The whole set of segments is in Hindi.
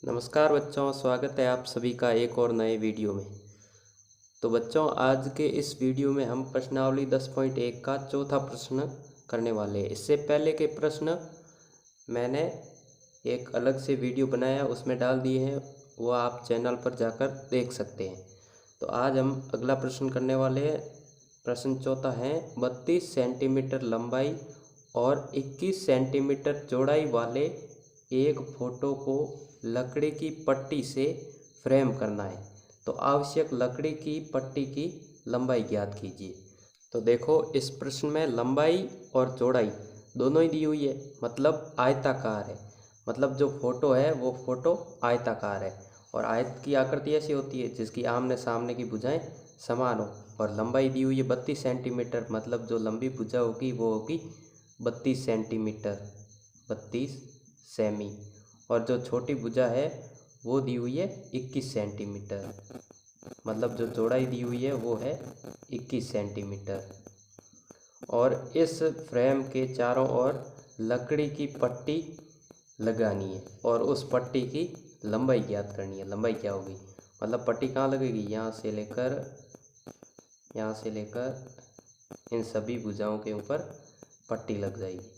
नमस्कार बच्चों, स्वागत है आप सभी का एक और नए वीडियो में। तो बच्चों, आज के इस वीडियो में हम प्रश्नावली 10.1 का चौथा प्रश्न करने वाले हैं। इससे पहले के प्रश्न मैंने एक अलग से वीडियो बनाया, उसमें डाल दिए हैं, वो आप चैनल पर जाकर देख सकते हैं। तो आज हम अगला प्रश्न करने वाले हैं। प्रश्न चौथा है, 32 सेंटीमीटर लंबाई और 21 सेंटीमीटर चौड़ाई वाले एक फोटो को लकड़ी की पट्टी से फ्रेम करना है। तो आवश्यक लकड़ी की पट्टी की लंबाई ज्ञात कीजिए। तो देखो, इस प्रश्न में लंबाई और चौड़ाई दोनों ही दी हुई है, मतलब आयताकार है। मतलब जो फोटो है वो फोटो आयताकार है और आयत की आकृति ऐसी होती है जिसकी आमने सामने की भुजाएं समान हो। और लंबाई दी हुई है 32 सेंटीमीटर, मतलब जो लंबी भुजा होगी वो होगी 32 सेंटीमीटर, 32 सेमी। और जो छोटी भुजा है वो दी हुई है 21 सेंटीमीटर, मतलब जो चौड़ाई दी हुई है वो है 21 सेंटीमीटर। और इस फ्रेम के चारों ओर लकड़ी की पट्टी लगानी है और उस पट्टी की लंबाई ज्ञात करनी है। लंबाई क्या होगी, मतलब पट्टी कहाँ लगेगी, यहाँ से लेकर इन सभी भुजाओं के ऊपर पट्टी लग जाएगी।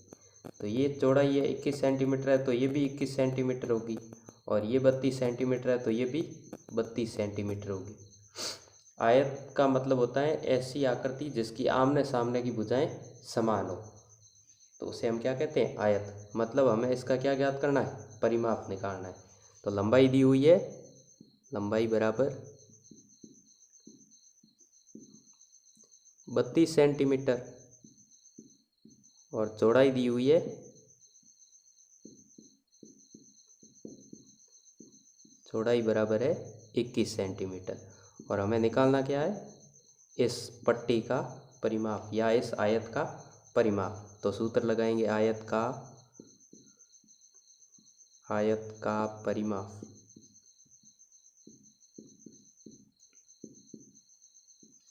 तो ये चौड़ाई है 21 सेंटीमीटर है, तो ये भी 21 सेंटीमीटर होगी। और ये 32 सेंटीमीटर है, तो ये भी 32 सेंटीमीटर होगी। आयत का मतलब होता है ऐसी आकृति जिसकी आमने सामने की भुजाएं समान हो, तो उसे हम क्या कहते हैं, आयत। मतलब हमें इसका क्या ज्ञात करना है, परिमाप निकालना है। तो लंबाई दी हुई है, लंबाई बराबर 32 सेंटीमीटर और चौड़ाई दी हुई है, चौड़ाई बराबर है 21 सेंटीमीटर। और हमें निकालना क्या है, इस पट्टी का परिमाप या इस आयत का परिमाप। तो सूत्र लगाएंगे, आयत का परिमाप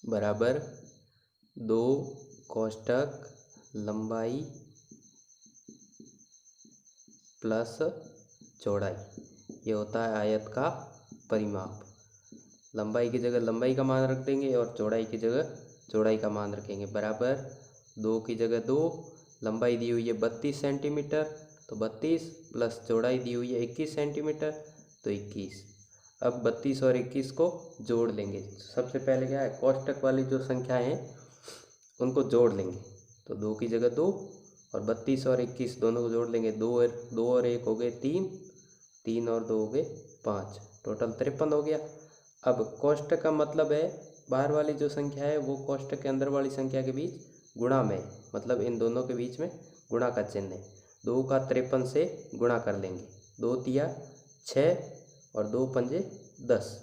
बराबर 2 कोष्ठक लंबाई प्लस चौड़ाई। ये होता है आयत का परिमाप। लंबाई की जगह लंबाई का मान रख देंगे और चौड़ाई की जगह चौड़ाई का मान रखेंगे। बराबर 2 की जगह 2, लंबाई दी हुई है 32 सेंटीमीटर, तो 32 प्लस चौड़ाई दी हुई है 21 सेंटीमीटर, तो 21। अब 32 और 21 को जोड़ लेंगे। सबसे पहले क्या है, कोष्ठक वाली जो संख्या हैं उनको जोड़ लेंगे। तो 2 की जगह 2 और 32 और 21 दोनों को जोड़ लेंगे। 2 और 1 हो गए 3, 3 और 2 हो गए 5, टोटल 53 हो गया। अब कोष्ठक का मतलब है बाहर वाली जो संख्या है वो कोष्ठक के अंदर वाली संख्या के बीच गुणा में, मतलब इन दोनों के बीच में गुणा का चिन्ह है। 2 का 53 से गुणा कर लेंगे। 2 तिया 6 और 2 पंजे 10,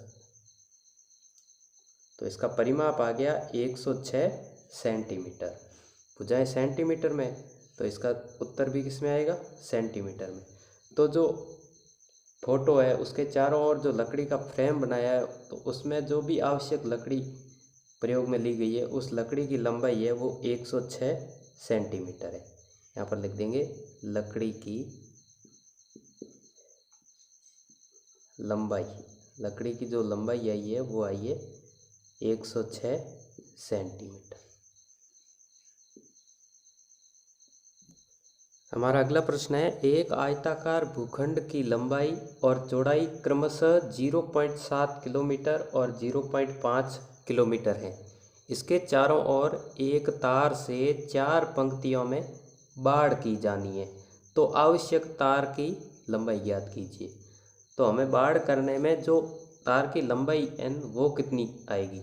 तो इसका परिमाप आ गया 106 सेंटीमीटर। भुजाएं सेंटीमीटर में, तो इसका उत्तर भी किस में आएगा, सेंटीमीटर में। तो जो फोटो है उसके चारों ओर जो लकड़ी का फ्रेम बनाया है, तो उसमें जो भी आवश्यक लकड़ी प्रयोग में ली गई है उस लकड़ी की लंबाई है वो 106 सेंटीमीटर है। यहाँ पर लिख देंगे, लकड़ी की लंबाई, लकड़ी की जो लंबाई आई है वो आई है 106 सेंटीमीटर। हमारा अगला प्रश्न है, एक आयताकार भूखंड की लंबाई और चौड़ाई क्रमशः 0.7 किलोमीटर और 0.5 किलोमीटर है। इसके चारों ओर एक तार से 4 पंक्तियों में बाड़ की जानी है। तो आवश्यक तार की लंबाई ज्ञात कीजिए। तो हमें बाड़ करने में जो तार की लंबाई n वो कितनी आएगी,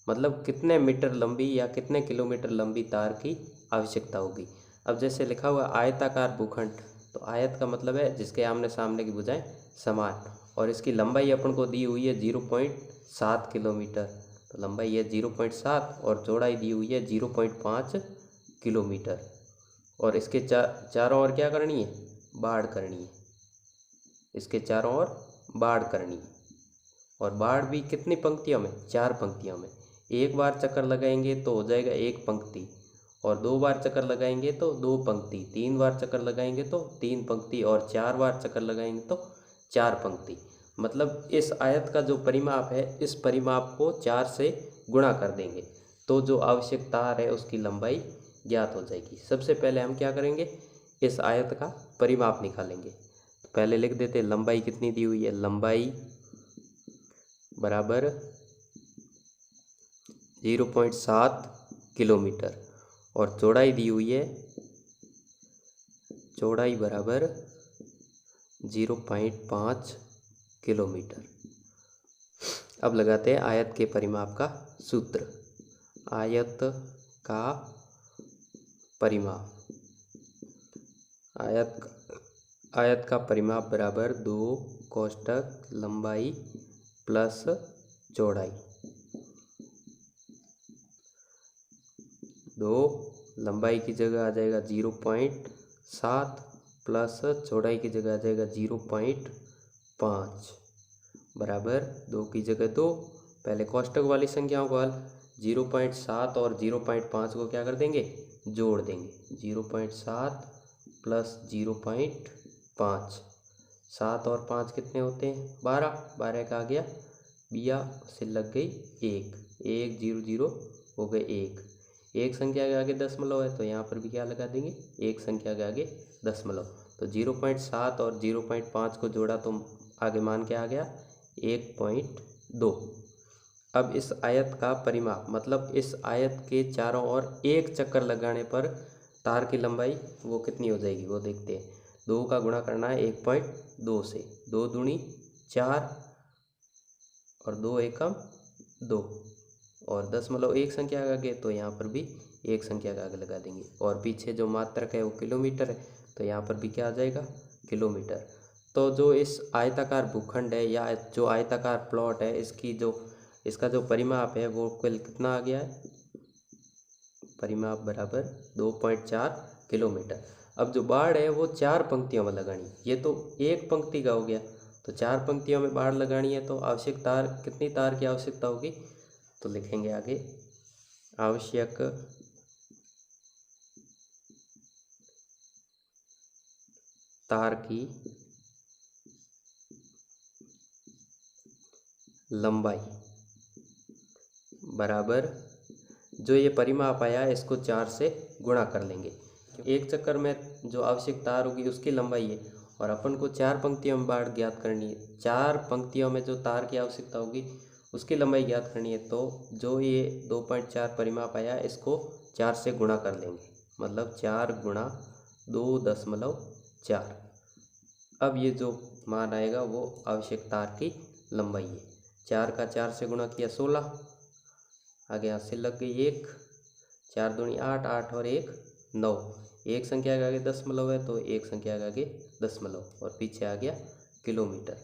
मतलब कितने मीटर लंबी या कितने किलोमीटर लंबी तार की आवश्यकता होगी। अब जैसे लिखा हुआ आयताकार भूखंड, तो आयत का मतलब है जिसके आमने सामने की भुजाएं समान, और इसकी लंबाई अपन को दी हुई है 0.7 किलोमीटर। तो लंबाई है 0.7 और चौड़ाई दी हुई है 0.5 किलोमीटर। और इसके चारों ओर क्या करनी है, बाड़ करनी है। इसके चारों ओर बाड़ करनी है, और बाड़ भी कितनी पंक्तियों में, 4 पंक्तियों में। एक बार चक्कर लगाएंगे तो हो जाएगा 1 पंक्ति, और 2 बार चक्कर लगाएंगे तो 2 पंक्ति, 3 बार चक्कर लगाएंगे तो 3 पंक्ति, और 4 बार चक्कर लगाएंगे तो 4 पंक्ति। मतलब इस आयत का जो परिमाप है इस परिमाप को 4 से गुणा कर देंगे तो जो आवश्यक तार है उसकी लंबाई ज्ञात हो जाएगी। सबसे पहले हम क्या करेंगे, इस आयत का परिमाप निकालेंगे। तो पहले लिख देते हैं लंबाई कितनी दी हुई है, लंबाई बराबर 0.7 किलोमीटर और चौड़ाई दी हुई है, चौड़ाई बराबर 0.5 किलोमीटर। अब लगाते हैं आयत के परिमाप का सूत्र। आयत का परिमाप, आयत का परिमाप बराबर 2 कोष्टक लंबाई प्लस चौड़ाई। 2 लंबाई की जगह आ जाएगा 0.7 प्लस चौड़ाई की जगह आ जाएगा 0.5 बराबर 2 की जगह 2। पहले कोष्टक वाली संख्याओं को हल, 0.7 और 0.5 को क्या कर देंगे, जोड़ देंगे। 0.7 प्लस 0.5, 7 और 5 कितने होते हैं, 12, 12 का आ गया बिया से लग गई 1, 1 0 0 हो गए 1। एक संख्या के आगे दशमलव है तो यहाँ पर भी क्या लगा देंगे, एक संख्या के आगे दशमलव। तो 0.7 और 0.5 को जोड़ा तो आगे मान क्या आ गया, 1.2। अब इस आयत का परिमाप, मतलब इस आयत के चारों ओर एक चक्कर लगाने पर तार की लंबाई वो कितनी हो जाएगी वो देखते हैं। 2 का गुणा करना है 1.2 से, 2 दूनी 4 और 2 एकम 2 और दशमलव एक संख्या के आगे तो यहाँ पर भी एक संख्या के आगे लगा देंगे और पीछे जो मात्रक है वो किलोमीटर है तो यहाँ पर भी क्या आ जाएगा, किलोमीटर। तो जो इस आयताकार भूखंड है या जो आयताकार प्लॉट है इसका जो परिमाप है वो कुल कितना आ गया है, परिमाप बराबर 2.4 किलोमीटर। अब जो बाढ़ है वो 4 पंक्तियों में लगानी, ये तो एक पंक्ति का हो गया, तो 4 पंक्तियों में बाढ़ लगानी है तो आवश्यक तार, कितनी तार की आवश्यकता होगी, तो लिखेंगे आगे आवश्यक तार की लंबाई बराबर जो ये परिमाप आया है इसको 4 से गुणा कर लेंगे। एक चक्कर में जो आवश्यक तार होगी उसकी लंबाई है और अपन को 4 पंक्तियों में बाढ़ ज्ञात करनी है, 4 पंक्तियों में जो तार की आवश्यकता होगी उसकी लंबाई ज्ञात करनी है। तो जो ये 2.4 परिमाप आया इसको 4 से गुणा कर लेंगे, मतलब 4 गुणा 2.4। अब ये जो मान आएगा वो आवश्यक तार की लंबाई है। 4 का 4 से गुणा किया 16, आगे यहाँ से लग गई 1, 4 दूनी 8, 8 और 1 9, एक संख्या के आगे दशमलव है तो एक संख्या के आगे दशमलव और पीछे आ गया किलोमीटर।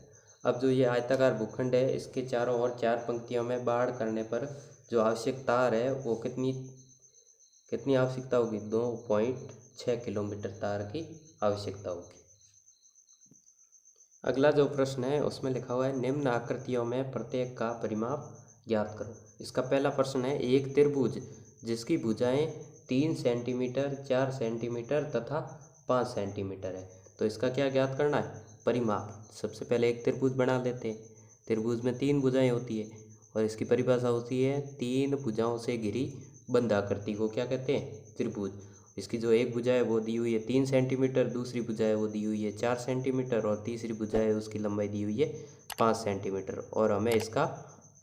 अब जो ये आयताकार भूखंड है इसके चारों ओर 4 पंक्तियों में बाढ़ करने पर जो आवश्यक तार है वो कितनी आवश्यकता होगी, 2.6 किलोमीटर तार की आवश्यकता होगी। अगला जो प्रश्न है उसमें लिखा हुआ है निम्न आकृतियों में प्रत्येक का परिमाप ज्ञात करो। इसका पहला प्रश्न है एक त्रिभुज जिसकी भुजाएं 3 सेंटीमीटर, 4 सेंटीमीटर तथा 5 सेंटीमीटर है, तो इसका क्या ज्ञात करना है, परिमाप। सबसे पहले एक त्रिभुज बना लेते हैं। त्रिभुज में 3 भुजाएं होती है और इसकी परिभाषा होती है 3 भुजाओं से घिरी बंद आकृति को क्या कहते हैं, त्रिभुज। इसकी जो एक भुजा है वो दी हुई है 3 सेंटीमीटर, दूसरी भुजा है वो दी हुई है 4 सेंटीमीटर और तीसरी भुजा है उसकी लंबाई दी हुई है 5 सेंटीमीटर और हमें इसका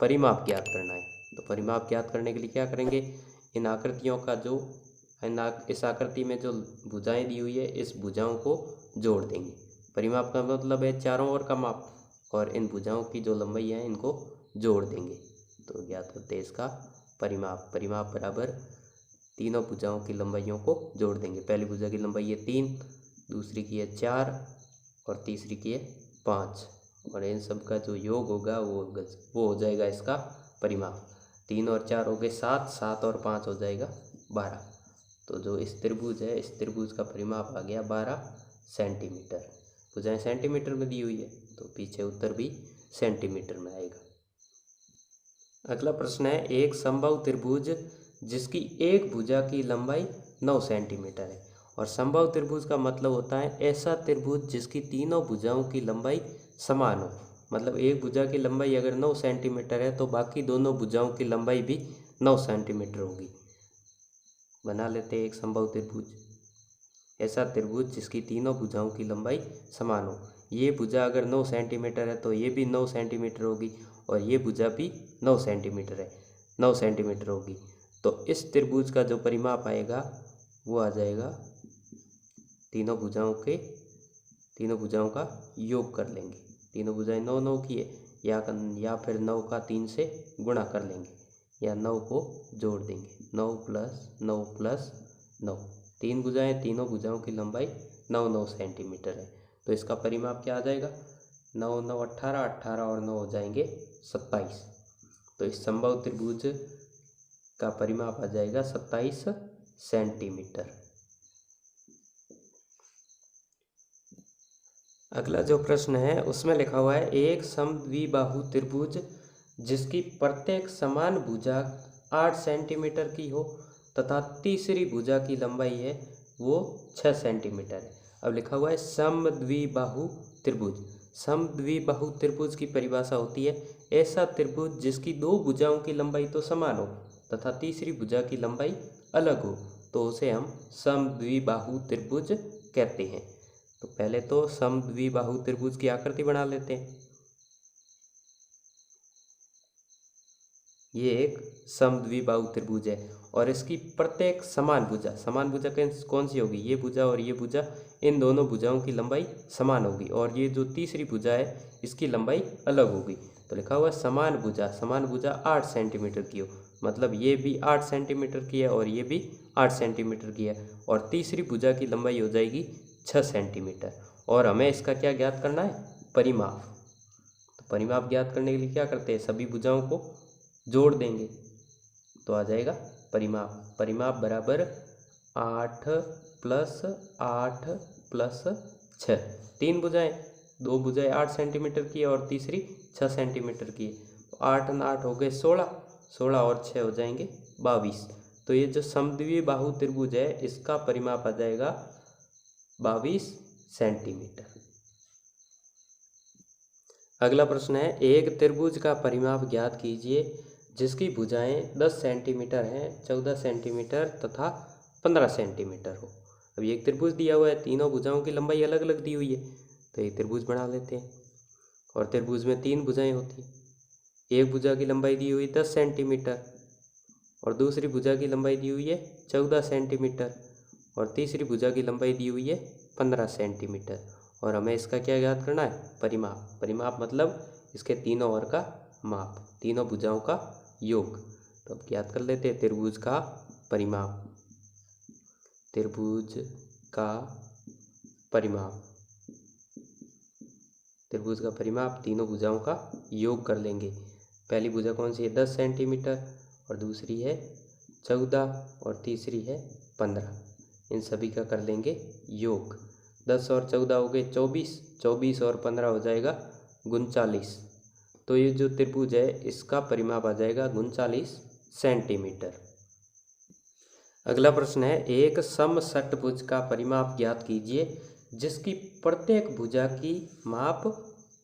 परिमाप ज्ञात करना है। तो परिमाप ज्ञात करने के लिए क्या करेंगे, इन आकृतियों का जो इस आकृति में जो भुजाएं दी हुई है इस भुजाओं को जोड़ देंगे। परिमाप का मतलब है चारों ओर का माप और इन भुजाओं की जो लंबाई है इनको जोड़ देंगे तो ज्ञात होते हैं इसका परिमाप। परिमाप बराबर तीनों भुजाओं की लंबाइयों को जोड़ देंगे। पहली भुजा की लंबाई है 3, दूसरी की है 4 और तीसरी की है 5 और इन सब का जो योग होगा वो हो जाएगा इसका परिमाप। 3 और 4 हो गए 7, 7 और 5 हो जाएगा 12। तो जो इस त्रिभुज है इस त्रिभुज का परिमाप आ गया 12 सेंटीमीटर। भुजाएं सेंटीमीटर में दी हुई है तो पीछे उत्तर भी सेंटीमीटर में आएगा। अगला प्रश्न है एक समबाहु त्रिभुज जिसकी एक भुजा की लंबाई 9 सेंटीमीटर है और समबाहु त्रिभुज का मतलब होता है ऐसा त्रिभुज जिसकी तीनों भुजाओं की लंबाई समान हो। मतलब एक भुजा की लंबाई अगर 9 सेंटीमीटर है तो बाकी दोनों भुजाओं की लंबाई भी 9 सेंटीमीटर होगी। बना लेते हैं एक समबाहु त्रिभुज। ऐसा त्रिभुज जिसकी तीनों भुजाओं की लंबाई समान हो। ये भुजा अगर 9 सेंटीमीटर है तो ये भी 9 सेंटीमीटर होगी और ये भुजा भी 9 सेंटीमीटर है, 9 सेंटीमीटर होगी। तो इस त्रिभुज का जो परिमाप आएगा वो आ जाएगा तीनों भुजाओं का योग कर लेंगे। तीनों भुजाएं 9 9 की है या फिर 9 का 3 से गुणा कर लेंगे या 9 को जोड़ देंगे। 9 + 9 + 9, तीन भुजाएं, तीनों भुजाओं की लंबाई 9 9 सेंटीमीटर है। तो इसका परिमाप क्या आ जाएगा? 9 9 18, 18 और 9 हो जाएंगे 27। तो इस समबाहु त्रिभुज का परिमाप आ जाएगा 27 सेंटीमीटर। अगला जो प्रश्न है उसमें लिखा हुआ है एक समद्विबाहु त्रिभुज जिसकी प्रत्येक समान भुजा 8 सेंटीमीटर की हो तथा तीसरी भुजा की लंबाई है वो 6 सेंटीमीटर है। अब लिखा हुआ है समद्विबाहु त्रिभुज। समद्विबाहु त्रिभुज की परिभाषा होती है ऐसा त्रिभुज जिसकी दो भुजाओं की लंबाई तो समान हो तथा तीसरी भुजा की लंबाई अलग हो, तो उसे हम समद्विबाहु त्रिभुज कहते हैं। तो पहले तो समद्विबाहु त्रिभुज की आकृति बना लेते हैं। ये एक समद्विबाहु त्रिभुज है और इसकी प्रत्येक समान भुजा कौन सी होगी? ये भुजा और ये भुजा, इन दोनों भुजाओं की लंबाई समान होगी और ये जो तीसरी भुजा है इसकी लंबाई अलग होगी। तो लिखा हुआ समान भुजा 8 सेंटीमीटर की हो, मतलब ये भी 8 सेंटीमीटर की है और ये भी 8 सेंटीमीटर की है और तीसरी भुजा की लंबाई हो जाएगी 6 सेंटीमीटर। और हमें इसका क्या ज्ञात करना है? परिमाप। तो परिमाप ज्ञात करने के लिए क्या करते हैं? सभी भुजाओं को जोड़ देंगे तो आ जाएगा परिमाप बराबर 8 + 8 + 6। तीन भुजाएं, दो भुजाएं 8 सेंटीमीटर की है और तीसरी 6 सेंटीमीटर की है। तो 8 और 8 हो गए 16 और 6 हो जाएंगे 22। तो ये जो समद्विबाहु त्रिभुज है इसका परिमाप आ जाएगा 22 सेंटीमीटर। अगला प्रश्न है एक त्रिभुज का परिमाप ज्ञात कीजिए जिसकी भुजाएं 10 सेंटीमीटर हैं, 14 सेंटीमीटर तथा 15 सेंटीमीटर हो। अब ये एक त्रिभुज दिया हुआ है, तीनों भुजाओं की लंबाई अलग अलग दी हुई है, तो एक त्रिभुज बना लेते हैं। और त्रिभुज में तीन भुजाएं होती हैं। एक भुजा की लंबाई दी हुई 10 सेंटीमीटर और दूसरी भुजा की लंबाई दी हुई है 14 सेंटीमीटर और तीसरी भुजा की लंबाई दी हुई है 15 सेंटीमीटर। और हमें इसका क्या ज्ञात करना है? परिमाप मतलब इसके तीनों ओर का माप, तीनों भुजाओं का योग। तो अब ज्ञात कर लेते हैं त्रिभुज का परिमाप। त्रिभुज का परिमाप तीनों भुजाओं का योग कर लेंगे। पहली भुजा कौन सी है? 10 सेंटीमीटर और दूसरी है 14 और तीसरी है 15। इन सभी का कर लेंगे योग। 10 और 14 हो गए 24, 24 और 15 हो जाएगा 39। तो ये जो त्रिभुज है इसका परिमाप आ जाएगा 39 सेंटीमीटर। अगला प्रश्न है एक समषट्भुज का परिमाप ज्ञात कीजिए जिसकी प्रत्येक भुजा की माप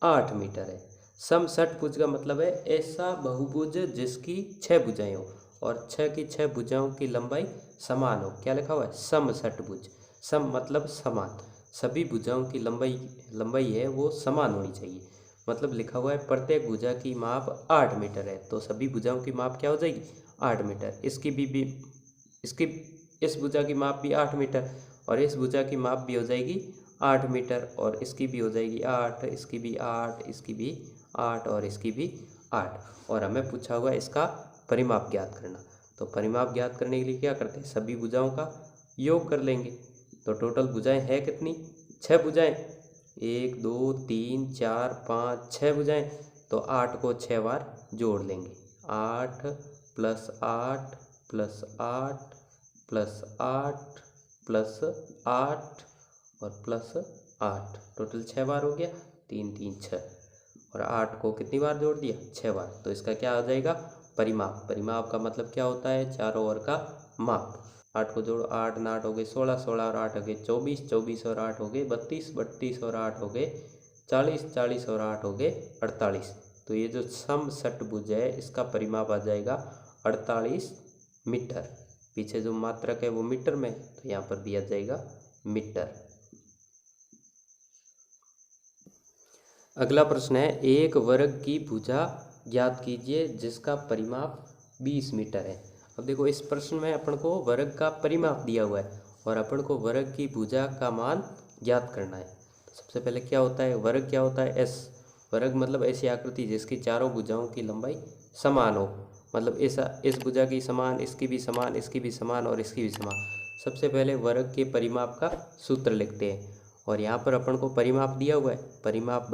8 मीटर है। समषट्भुज का मतलब है ऐसा बहुभुज जिसकी 6 भुजाएं हो और 6 की 6 भुजाओं की लंबाई समान हो। क्या लिखा हुआ है? समषट्भुज। सम मतलब समान, सभी भुजाओं की लंबाई है वो समान होनी चाहिए। मतलब लिखा हुआ है प्रत्येक भुजा की माप 8 मीटर है, तो सभी भुजाओं की माप क्या हो जाएगी? 8 मीटर। इस भुजा की माप भी 8 मीटर और इस भुजा की माप भी हो जाएगी 8 मीटर और इसकी भी हो जाएगी 8, इसकी भी 8, इसकी भी 8 और इसकी भी 8। और हमें पूछा हुआ है इसका परिमाप ज्ञात करना। तो परिमाप ज्ञात करने के लिए क्या करते हैं? सभी भुजाओं का योग कर लेंगे। तो टोटल भुजाएं है कितनी? 6 भुजाएं। 1 2 3 4 5 6 भुजाएं। तो 8 को 6 बार जोड़ लेंगे। 8 + 8 + 8 + 8 + 8 और +8, टोटल 6 बार हो गया। 3 3 6 और 8 को कितनी बार जोड़ दिया? 6 बार। तो इसका क्या आ जाएगा? परिमाप का मतलब क्या होता है? चारों ओर का माप। 8 को जोड़ो, 8 और 8 हो गए 16, 16 और 8 हो गए 24, 24 और 8 हो गए 32, 32 और 8 हो गए 40, 40 और 8 हो गए 48। तो ये जो समषटभुज है इसका परिमाप आ जाएगा 48 मीटर। पीछे जो मात्रक है वो मीटर में, तो यहाँ पर भी आ जाएगा मीटर। अगला प्रश्न है, एक वर्ग की भुजा ज्ञात कीजिए जिसका परिमाप 20 मीटर है। अब देखो इस प्रश्न में अपन को वर्ग का परिमाप दिया हुआ है और अपन को वर्ग की भुजा का मान ज्ञात करना है। तो सबसे पहले क्या होता है, वर्ग क्या होता है, एस। वर्ग मतलब ऐसी आकृति जिसकी चारों भुजाओं की लंबाई समान हो, मतलब इस भुजा की समान, इसकी भी समान, इसकी भी समान और इसकी भी समान। सबसे पहले वर्ग के परिमाप का सूत्र लिखते हैं और यहाँ पर अपन को परिमाप दिया हुआ है, परिमाप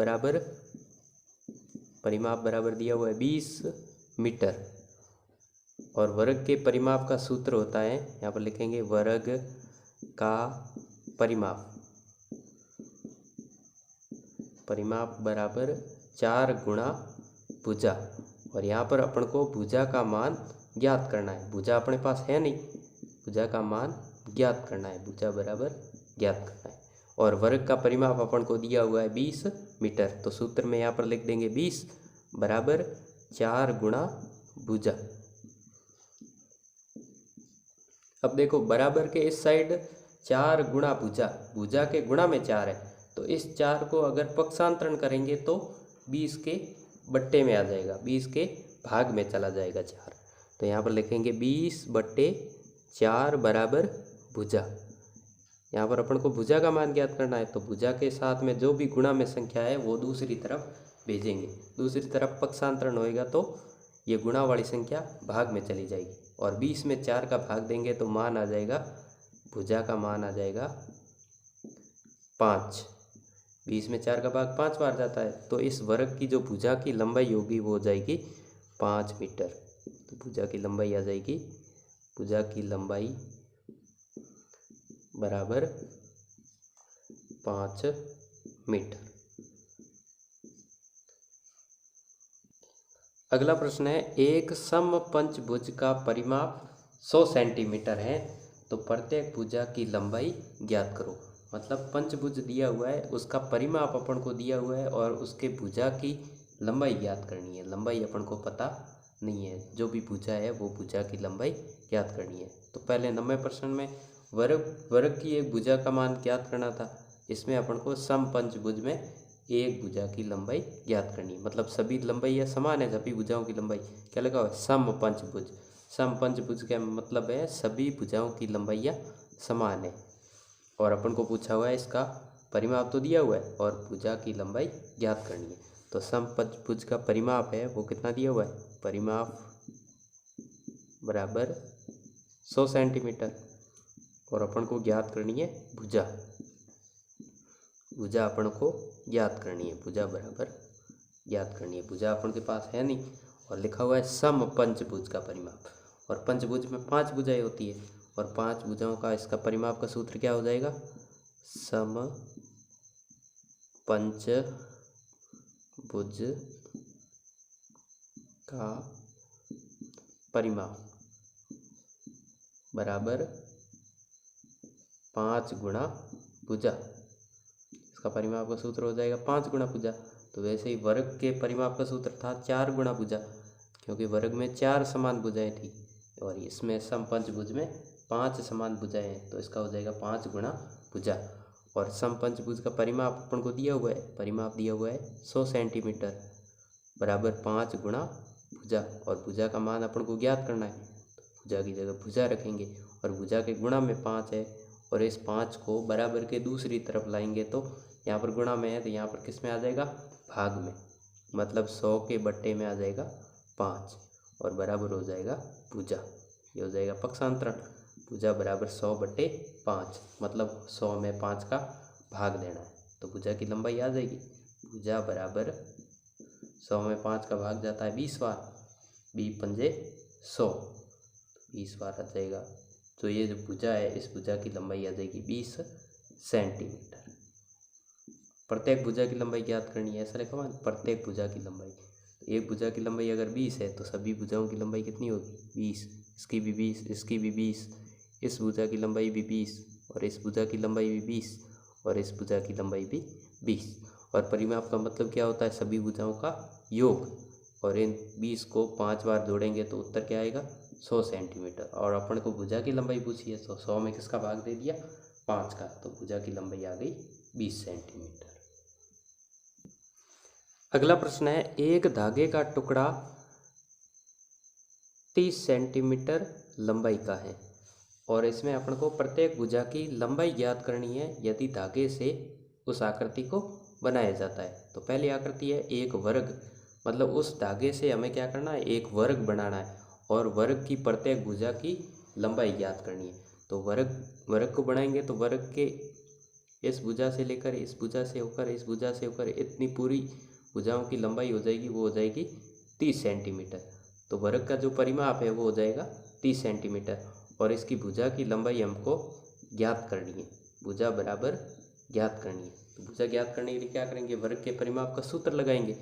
बराबर दिया हुआ है 20 मीटर। और वर्ग के परिमाप का सूत्र होता है, यहाँ पर लिखेंगे वर्ग का परिमाप बराबर 4 गुणा भुजा। और यहाँ पर अपन को भुजा का मान ज्ञात करना है, भुजा अपने पास है नहीं, भुजा का मान ज्ञात करना है, भुजा बराबर ज्ञात करना है। और वर्ग का परिमाप अपन को दिया हुआ है 20 मीटर। तो सूत्र में यहाँ पर लिख देंगे 20 बराबर 4 गुणा भुजा। अब देखो बराबर के इस साइड 4 गुणा भुजा, भुजा के गुणा में 4 है, तो इस 4 को अगर पक्षांतरण करेंगे तो 20 के बट्टे में आ जाएगा, 20 के भाग में चला जाएगा 4। तो यहाँ पर लिखेंगे 20/4 बराबर भुजा। यहाँ पर अपन को भुजा का मान ज्ञात करना है, तो भुजा के साथ में जो भी गुणा में संख्या है वो दूसरी तरफ भेजेंगे, दूसरी तरफ पक्षांतरण होएगा तो ये गुणा वाली संख्या भाग में चली जाएगी और 20 में 4 का भाग देंगे तो मान आ जाएगा, भुजा का मान आ जाएगा 5। 20 में 4 का भाग 5 बार जाता है, तो इस वर्ग की जो भुजा की लंबाई होगी वो हो जाएगी 5 मीटर। तो भुजा की लंबाई आ जाएगी, भुजा की लंबाई बराबर 5 मीटर। अगला प्रश्न है, एक समपंचभुज का परिमाप 100 सेंटीमीटर है, तो प्रत्येक भुजा की लंबाई ज्ञात करो। मतलब पंचभुज दिया हुआ है, उसका परिमाप अपन को दिया हुआ है और उसके भुजा की लंबाई ज्ञात करनी है। लंबाई अपन को पता नहीं है, जो भी भुजा है वो भुजा की लंबाई ज्ञात करनी है। तो पहले 90 प्रश्न में वर्ग की एक भुजा का मान ज्ञात करना था, इसमें अपन को समपंचभुज में एक भुजा की लंबाई ज्ञात करनी है। मतलब सभी लंबाई समान है, सभी भुजाओं की लंबाई क्या लगा हुआ है, समपंचभुज। समपंचभुज का मतलब है सभी भुजाओं की लंबाइयाँ समान है और अपन को पूछा हुआ है इसका परिमाप तो दिया हुआ है और भुजा की लंबाई ज्ञात करनी है। तो समपंचभुज का परिमाप है वो कितना दिया हुआ है, परिमाप बराबर 100 सेंटीमीटर और अपन को ज्ञात करनी है भुजा। भुजा अपन को ज्ञात करनी है, भुजा बराबर ज्ञात करनी है। भुजा अपन के पास है नहीं और लिखा हुआ है समपंचभुज का परिमाप, और पंचभुज में 5 भुजाएं होती है और 5 भुजाओं का इसका परिमाप का सूत्र क्या हो जाएगा, समपंचभुज का परिमाप बराबर 5 गुणा भुजा। इसका परिमाप का सूत्र हो जाएगा 5 गुणा भुजा। तो वैसे ही वर्ग के परिमाप का सूत्र था 4 गुणा भुजा, क्योंकि वर्ग में 4 समान भुजाएं थी और इसमें समपंचभुज में 5 समान भुजाएं हैं, तो इसका हो जाएगा 5 गुणा भुजा। और समपंचभुज का परिमाप अपन को दिया हुआ है, परिमाप दिया हुआ है 100 सेंटीमीटर बराबर 5 गुणा भुजा, और भुजा का मान अपन को ज्ञात करना है। तो भुजा की जगह भुजा रखेंगे और भुजा के गुणा में 5 है और इस 5 को बराबर के दूसरी तरफ लाएंगे तो यहाँ पर गुणा में है तो यहाँ पर किस में आ जाएगा, भाग में। मतलब 100 के बट्टे में आ जाएगा 5 और बराबर हो जाएगा भुजा। ये हो जाएगा पक्षांतरण, भुजा बराबर 100/5, मतलब 100 में 5 का भाग देना है तो भुजा की लंबाई आ जाएगी। भुजा बराबर 100 में 5 का भाग जाता है 20 बार, 20×5 100, 20 बार आ जाएगा। तो ये जो भुजा है इस भुजा की लंबाई आ जाएगी 20 सेंटीमीटर। प्रत्येक भुजा की लंबाई ज्ञात करनी है, ऐसा लिखा हुआ है प्रत्येक भुजा की लंबाई। तो एक भुजा की लंबाई अगर 20 है तो सभी भुजाओं की लंबाई कितनी होगी, 20, इसकी भी 20, इसकी भी 20, इस भुजा की लंबाई भी 20 और इस भुजा की लंबाई भी 20 और इस भुजा की लंबाई भी 20। और परिमाप का मतलब क्या होता है, सभी भुजाओं का योग। और इन 20 को 5 बार जोड़ेंगे तो उत्तर क्या आएगा, 100 सेंटीमीटर। और अपन को भुजा की लंबाई पूछी है, तो 100 में किसका भाग दे दिया, 5 का, तो भुजा की लंबाई आ गई 20 सेंटीमीटर। अगला प्रश्न है, एक धागे का टुकड़ा 30 सेंटीमीटर लंबाई का है और इसमें अपन को प्रत्येक भुजा की लंबाई ज्ञात करनी है यदि धागे से उस आकृति को बनाया जाता है। तो पहली आकृति है एक वर्ग, मतलब उस धागे से हमें क्या करना है, एक वर्ग बनाना है और वर्ग की प्रत्येक भुजा की लंबाई ज्ञात करनी है। तो वर्ग को बनाएंगे तो वर्ग के इस भुजा से लेकर इस भुजा से होकर इस भुजा से होकर इतनी पूरी भुजाओं की लंबाई हो जाएगी, वो हो जाएगी 30 सेंटीमीटर। तो वर्ग का जो परिमाप है वो हो जाएगा 30 सेंटीमीटर और इसकी भुजा की लंबाई हमको ज्ञात करनी है, भुजा बराबर ज्ञात करनी है। तो भुजा ज्ञात करने के लिए क्या करेंगे, वर्ग के परिमाप का सूत्र लगाएंगे।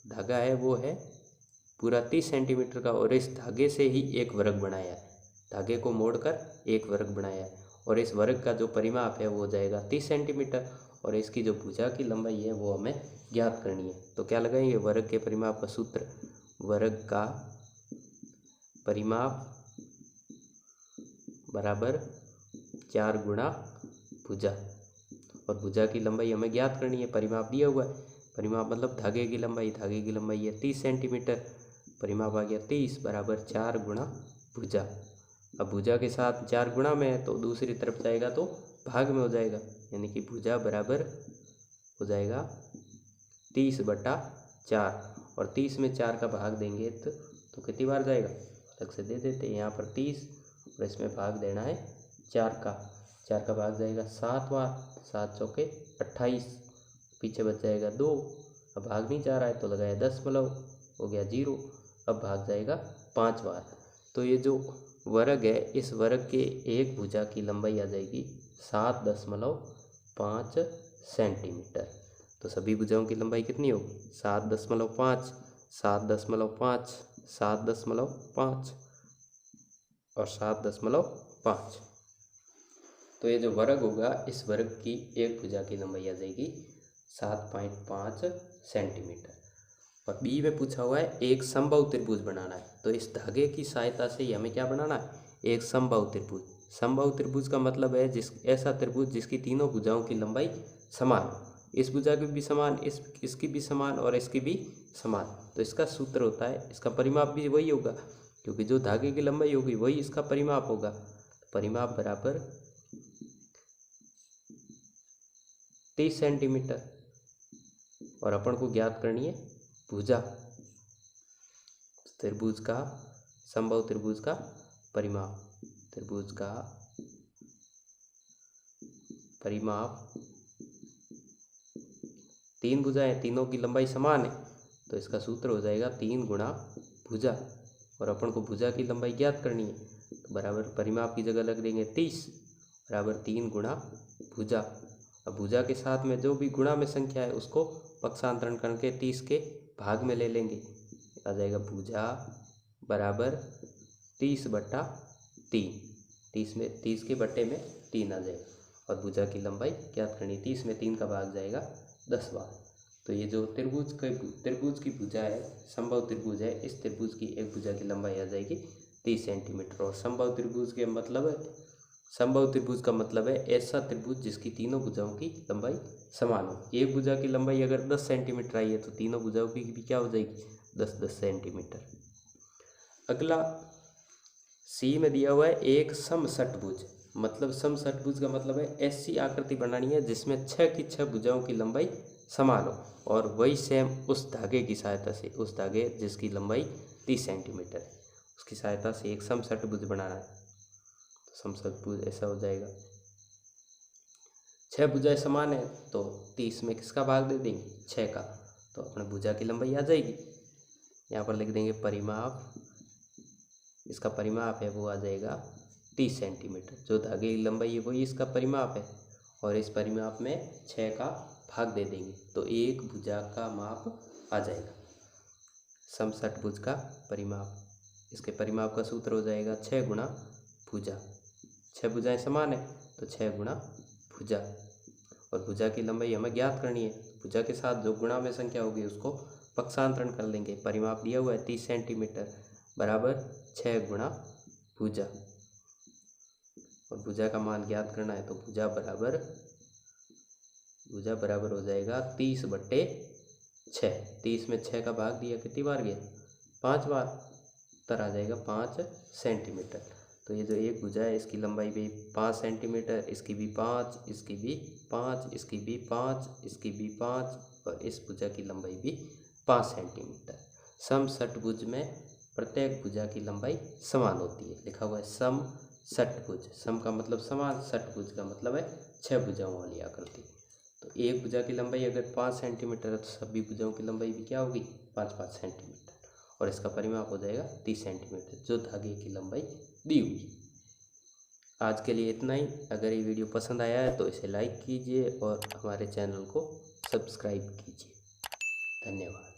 धागा है वो है पूरा 30 सेंटीमीटर का और इस धागे से ही एक वर्ग बनाया है, धागे को मोड़कर एक वर्ग बनाया है और इस वर्ग का जो परिमाप है वो हो जाएगा 30 सेंटीमीटर और इसकी जो भुजा की लंबाई है वो हमें ज्ञात करनी है। तो क्या लगाएंगे, वर्ग के परिमाप का सूत्र, वर्ग का परिमाप बराबर 4 गुणा भुजा और भुजा की लंबाई हमें ज्ञात करनी है, परिमाप दिया हुआ है। परिमाप मतलब धागे की लंबाई, धागे की लंबाई है 30 सेंटीमीटर, परिमाप आ गया 30 बराबर 4 गुणा भुजा। अब भुजा के साथ 4 गुणा में है तो दूसरी तरफ जाएगा तो भाग में हो जाएगा, यानी कि भुजा बराबर हो जाएगा 30/4 और 30 में 4 का भाग देंगे तो कितनी बार जाएगा, अलग से दे देते हैं यहाँ पर 30 और इसमें भाग देना है 4 का भाग जाएगा 7 बार, 7 चौके 28, पीछे बच जाएगा 2, अब भाग नहीं जा रहा है तो लगाया दशमलव, हो गया 0, अब भाग जाएगा 5 बार। तो ये जो वर्ग है इस वर्ग के एक भुजा की लंबाई आ जाएगी 7.5 सेंटीमीटर। तो सभी भुजाओं की लंबाई कितनी होगी, 7.5, 7.5, 7.5 और 7.5। तो ये जो वर्ग होगा इस वर्ग की एक भुजा की लंबाई आ जाएगी 7.5 सेंटीमीटर। और बी में पूछा हुआ है एक समबाहु त्रिभुज बनाना है। तो इस धागे की सहायता से ही हमें क्या बनाना है, एक समबाहु त्रिभुज। समबाहु त्रिभुज का मतलब है ऐसा त्रिभुज जिसकी तीनों भुजाओं की लंबाई समान हो, इस भुजा की भी समान, इसकी भी समान और इसकी भी समान। तो इसका सूत्र होता है, इसका परिमाप भी वही होगा क्योंकि जो धागे की लंबाई होगी वही इसका परिमाप होगा। परिमाप बराबर 30 सेंटीमीटर और अपन को ज्ञात करनी है भुजा, त्रिभुज का, समबाहु त्रिभुज का परिमाप, त्रिभुज का परिमाप। 3 भुजाएं, तीनों की लंबाई समान है तो इसका सूत्र हो जाएगा 3 गुणा भुजा और अपन को भुजा की लंबाई ज्ञात करनी है तो बराबर परिमाप की जगह लग देंगे 30 बराबर 3 गुणा भुजा। अब भुजा के साथ में जो भी गुणा में संख्या है उसको पक्षांतरण करके 30 के भाग में ले लेंगे, आ जाएगा भुजा बराबर 30/3, 30 के बट्टे में 3 आ जाएगा और भुजा की लंबाई ज्ञात करनी, 30 में 3 का भाग जाएगा 10 बार। तो ये जो त्रिभुज की भुजा है, समबाहु त्रिभुज है, इस त्रिभुज की एक भुजा की लंबाई आ जाएगी 30 सेंटीमीटर। और समबाहु त्रिभुज के मतलब है, समबाहु त्रिभुज का मतलब है ऐसा त्रिभुज जिसकी तीनों भुजाओं की लंबाई समान हो। एक भुजा की लंबाई अगर 10 सेंटीमीटर आई है तो तीनों भुजाओं की भी क्या हो जाएगी, 10-10 सेंटीमीटर। अगला सी में दिया हुआ है एक समषटभुज, मतलब समषटभुज का मतलब है ऐसी आकृति बनानी है जिसमें 6 की 6 भुजाओं की लंबाई समान हो और वही सेम उस धागे की सहायता से, उस धागे जिसकी लंबाई 30 सेंटीमीटर है उसकी सहायता से एक समषटभुज बनाना है। तो समषटभुज ऐसा हो जाएगा, 6 भुजाएं समान है तो 30 में किसका भाग दे देंगे, 6 का, तो अपने भुजा की लंबाई आ जाएगी। यहाँ पर लिख देंगे परिमाप, इसका परिमाप है वो आ जाएगा 30 सेंटीमीटर, जो धागे की लंबाई है वही इसका परिमाप है और इस परिमाप में 6 का भाग दे देंगे तो एक भुजा का माप आ जाएगा। समषटभुज का परिमाप, इसके परिमाप का सूत्र हो जाएगा 6 गुणा भुजा, 6 भुजाएं समान है तो 6 गुणा भुजा और भुजा की लंबाई हमें ज्ञात करनी है, भुजा के साथ जो गुणा में संख्या होगी उसको पक्षांतरण कर लेंगे। परिमाप दिया हुआ है 30 सेंटीमीटर बराबर 6 गुणा भुजा, और भुजा का मान ज्ञात करना है तो भुजा बराबर हो जाएगा 30/6। 30 में 6 का भाग दिया, कितनी बार गया? 5 बार, उत्तर आ जाएगा 5 सेंटीमीटर। तो ये जो एक भुजा है इसकी लंबाई भी 5 सेंटीमीटर, इसकी भी 5, इसकी भी 5, इसकी भी 5, इसकी भी 5, और इस भुजा की लंबाई भी 5 सेंटीमीटर। समषटभुज में प्रत्येक भुजा की लंबाई समान होती है। लिखा हुआ है समषटभुज, सम का मतलब समान, षटभुज का मतलब है 6 भुजाओं वाली आकृति। तो एक भुजा की लंबाई अगर 5 सेंटीमीटर है तो सभी भुजाओं की लंबाई भी क्या होगी? 5-5 सेंटीमीटर, और इसका परिमाप हो जाएगा 30 सेंटीमीटर जो धागे की लंबाई दी हुई। आज के लिए इतना ही। अगर ये वीडियो पसंद आया है तो इसे लाइक कीजिए और हमारे चैनल को सब्सक्राइब कीजिए। धन्यवाद।